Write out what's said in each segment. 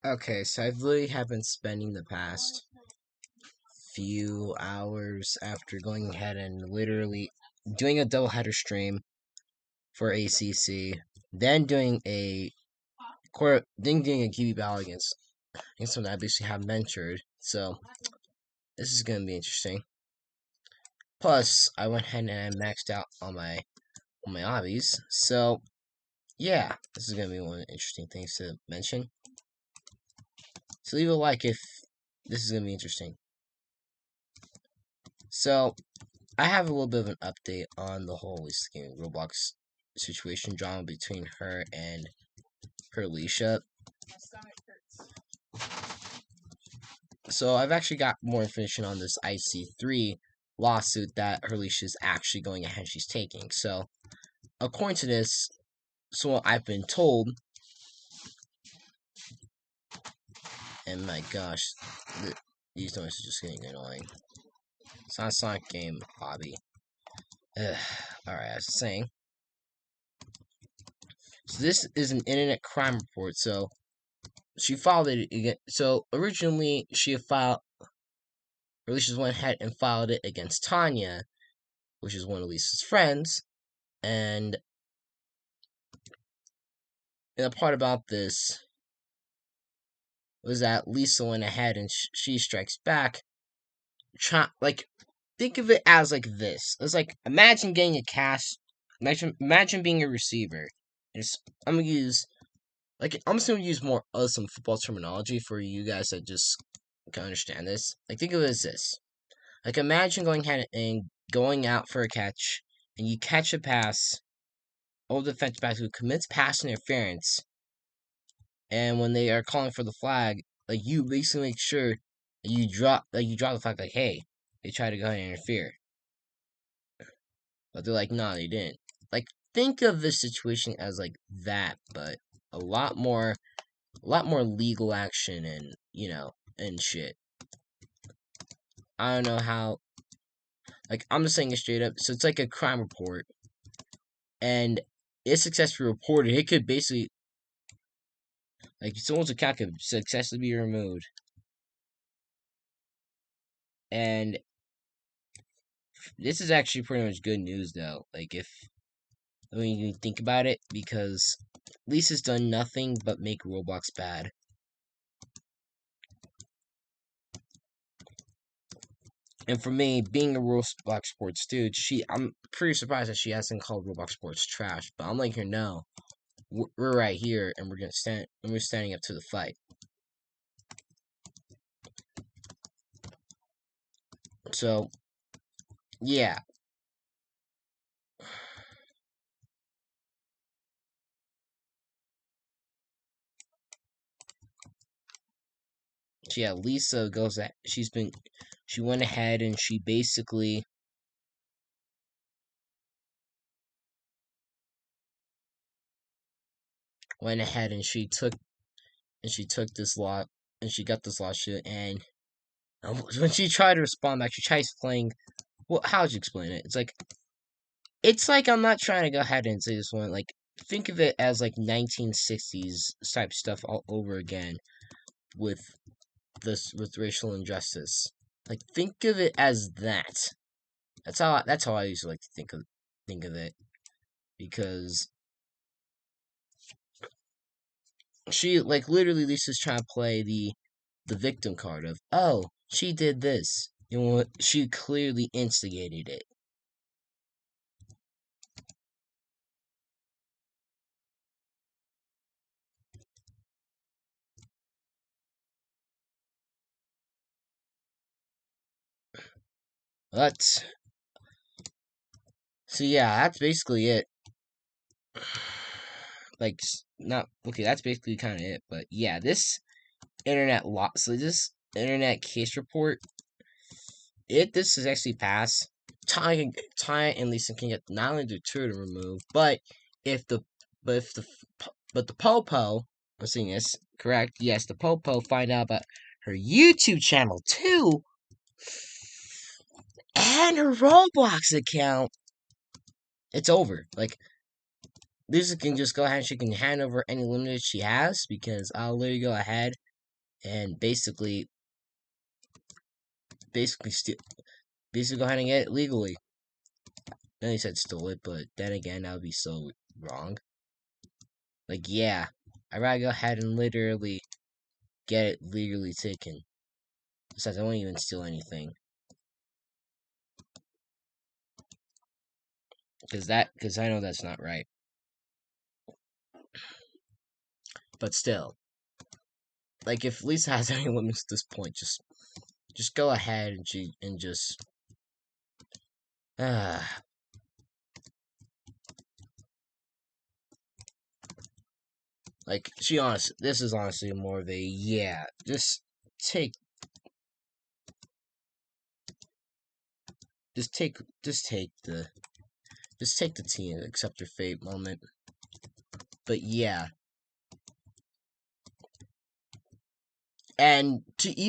Okay, so I've literally have been spending the past few hours after going ahead and literally doing a doubleheader stream for ACC, then doing a then doing a QB battle against someone I basically have mentored. So this is gonna be interesting. Plus, I went ahead and I maxed out on my hobbies. So yeah, this is gonna be one of the interesting things to mention. So leave a like if this is gonna be interesting. So I have a little bit of an update on the whole Lisa Gaming Roblox situation drama between her and her Alicia. So I've actually got more information on this IC3 lawsuit that her Alicia is actually going ahead she's taking. So according to this, so what I've been told, and my gosh, these noises are just getting annoying. It's not a Sonic game hobby. Alright, I was saying. So this is an internet crime report. So she filed it again. So originally she filed, or Alicia went ahead and filed it against Tanya, which is one of Lisa's friends. And the part about this was that Lisa went ahead and she strikes back. Like, think of it as like this. It's like imagine getting a cash. Imagine being a receiver. I'm gonna use I'm just gonna use more of some football terminology for you guys that just can understand this. Like think of it as this. Like imagine going ahead and going out for a catch, and you catch a pass over the defensive back who commits pass interference, and when they are calling for the flag, like you basically make sure that you drop the flag like, hey, they try to go ahead and interfere. But they're like, no, they didn't. Like, think of this situation as like that, but a lot more legal action and and shit. I don't know how. Like, I'm just saying it straight up. So it's like a crime report, and if successfully reported, it could basically like someone's account could successfully be removed, and this is actually pretty much good news though. Like if when you think about it, because Lisa's done nothing but make Roblox bad. And for me, being a Roblox Sports dude, I'm pretty surprised that she hasn't called Roblox Sports trash. But I'm letting her know we're right here, and we're standing up to the fight. So yeah, so yeah, Lisa goes at she went ahead and she basically went ahead and she took this lot and she got this lawsuit and when she tried to respond back, she tries playing. Well, how would you explain it? It's like I'm not trying to go ahead and say this one. Like think of it as like 1960s type stuff all over again with with racial injustice. Like think of it as that. That's how I usually like to think of it because she like literally Lisa's trying to play the victim card of she did this. You know, she clearly instigated it. But so yeah, that's basically it. Like not okay, that's basically kind of it. But yeah, so this internet case report, this is actually passed. Ty and Lisa can get not only the Twitter removed, but if the but if the but the Popo, I'm seeing this correct. Yes, the Popo find out about her YouTube channel too, and her Roblox account. It's over. Like Lisa can just go ahead and she can hand over any limited she has because I'll literally go ahead and basically go ahead and get it legally. Then he said stole it, but then again, that would be so wrong. Like, yeah, I'd rather go ahead and literally get it legally taken. Besides, I won't even steal anything. Because I know that's not right. But still, like, if Lisa has any limits at this point, just go ahead and just, like, this is honestly more of a, yeah, take, take the tea and accept your fate moment. But yeah. And I'm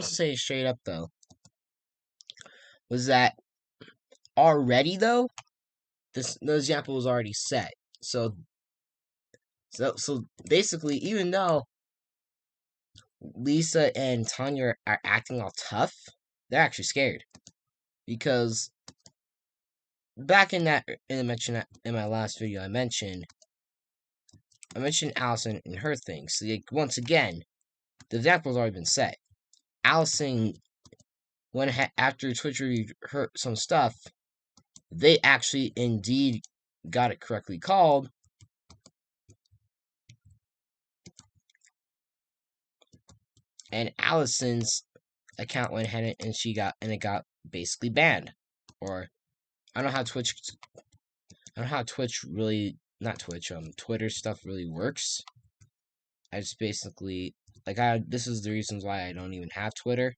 just saying straight up though, was that already though, the example was already set. So basically, even though Lisa and Tanya are acting all tough, they're actually scared. Because back in my last video, I mentioned Allison and her things. So, like, once again, the example's already been set. Allison, after Twitch reviewed some stuff, they actually indeed got it correctly called. And Allison's account went ahead and it got basically banned. Or I don't know how Twitch really, not Twitch, Twitter stuff really works. I just basically, this is the reasons why I don't even have Twitter.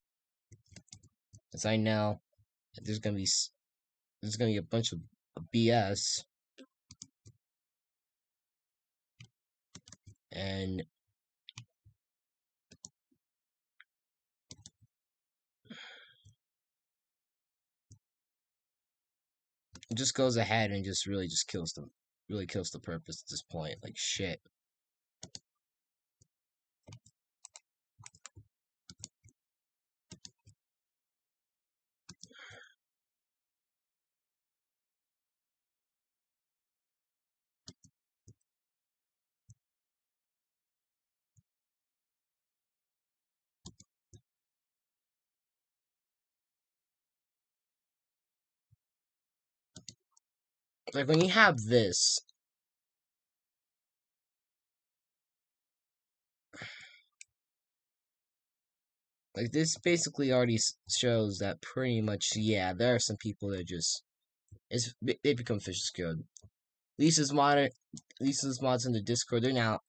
As I know that there's gonna be a bunch of BS. And it just goes ahead and just really kills the purpose at this point. Like, shit. Like, when you have this, like, this basically already shows that pretty much, yeah, there are some people that they become vicious good. Lisa's mods in the Discord, they're now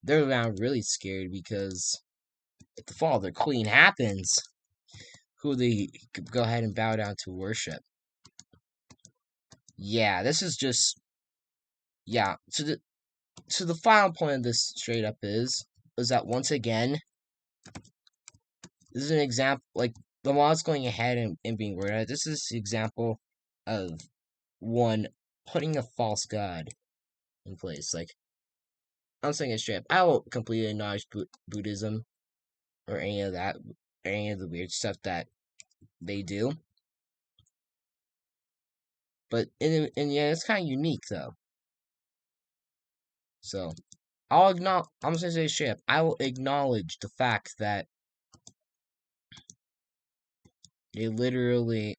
really scared because if the fall of their queen happens, who they could go ahead and bow down to worship. Yeah, this is just, yeah. So the final point of this straight up is that once again, this is an example, like, the mod's going ahead and being worded out. This is the example of one putting a false god in place. Like, I'm saying it straight up. I won't completely acknowledge Buddhism or any of that, or any of the weird stuff that they do. But yeah, it's kind of unique though. So I'm just gonna say straight up, I will acknowledge the fact that they literally,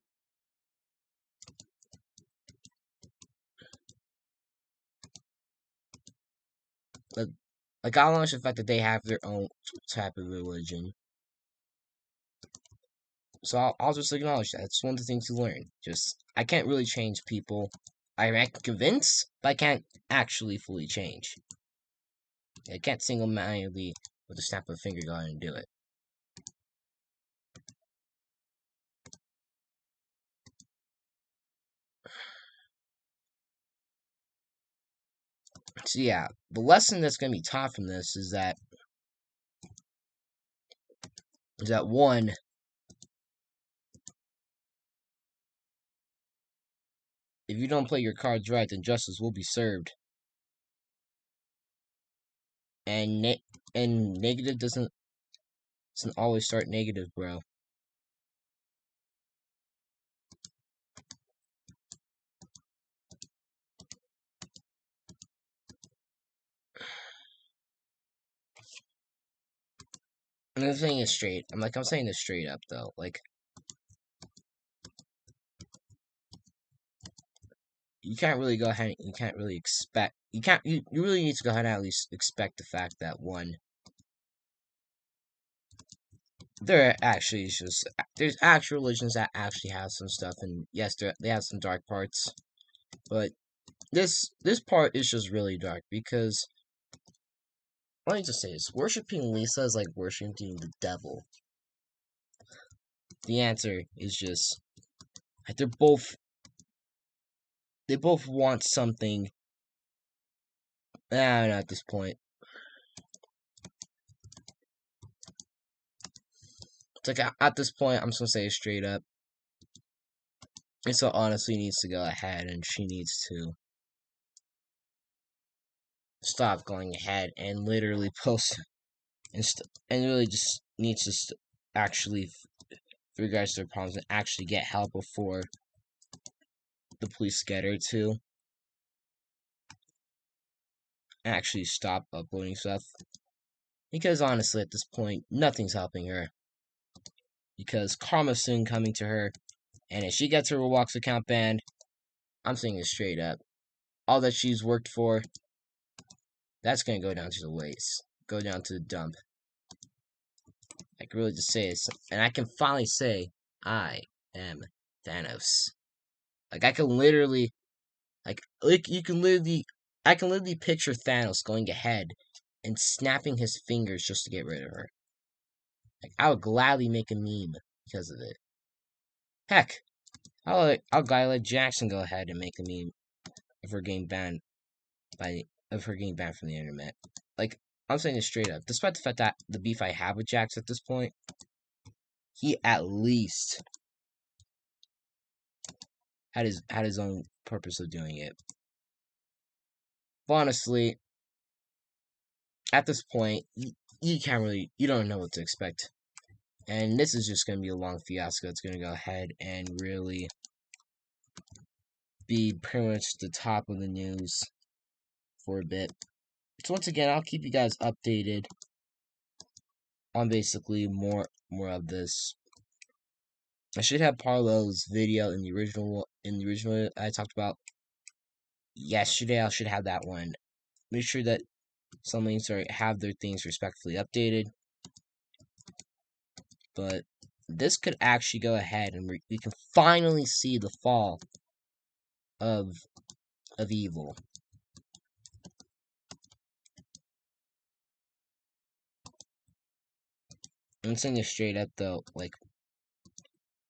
like, I'll acknowledge the fact that they have their own type of religion. So I'll just acknowledge that. It's one of the things to learn. I can't really change people. I can convince, but I can't actually fully change. I can't single-mindedly, with a snap of a finger, go ahead and do it. So yeah, the lesson that's going to be taught from this is that one, if you don't play your cards right, then justice will be served. and negative doesn't always start negative, bro. And the thing is straight. I'm saying this straight up though. Like, you can't really go ahead. You can't really expect. You can't. You really need to go ahead and at least expect the fact that one. There actually is just there's actual religions that actually have some stuff, and yes, they have some dark parts, but this part is just really dark because let me just say this: worshiping Lisa is like worshiping the devil. The answer is just they both want something. I don't know at this point. It's like at this point, I'm just gonna say it straight up. Lisa honestly needs to go ahead, and she needs to stop going ahead and literally post and really just needs to actually, with regards to their problems, and actually get help before the police get her to actually stop uploading stuff. Because honestly, at this point, nothing's helping her. Because karma's soon coming to her, and if she gets her Roblox account banned, I'm saying it straight up, all that she's worked for, that's gonna go down to the waste, go down to the dump. I can really just say this, and I can finally say, I am Thanos. Like, I can literally, you can literally, I can literally picture Thanos going ahead and snapping his fingers just to get rid of her. Like, I would gladly make a meme because of it. Heck, I'll gladly let Jackson go ahead and make a meme of her getting banned from the internet. Like, I'm saying this straight up. Despite the fact that the beef I have with Jax at this point, he at least had his own purpose of doing it. But honestly, at this point, you don't know what to expect. And this is just going to be a long fiasco. It's going to go ahead and really be pretty much the top of the news for a bit. So once again, I'll keep you guys updated on basically more of this. I should have Parlo's video in the original I talked about yesterday. I should have that one. Make sure that some links have their things respectfully updated. But this could actually go ahead and we can finally see the fall of evil. I'm saying this straight up though, like,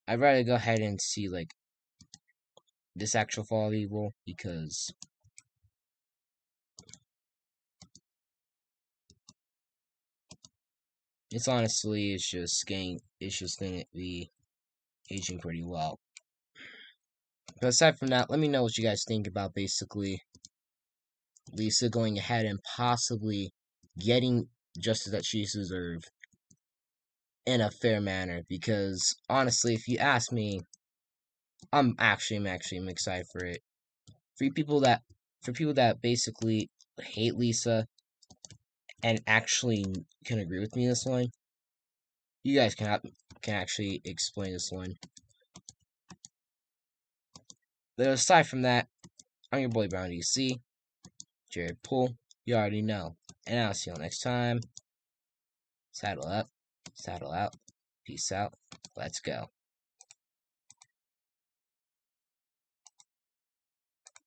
I'd rather go ahead and see like this actual fall of evil because it's just going to be aging pretty well. But aside from that, let me know what you guys think about basically Lisa going ahead and possibly getting justice that she deserves in a fair manner. Because honestly, if you ask me, I'm excited for it. For people that basically hate Lisa and actually can agree with me this one, you guys can actually explain this one. But aside from that, I'm your boy Brown DC, Jared Poole. You already know. And I'll see you next time. Saddle up, saddle out, peace out, let's go.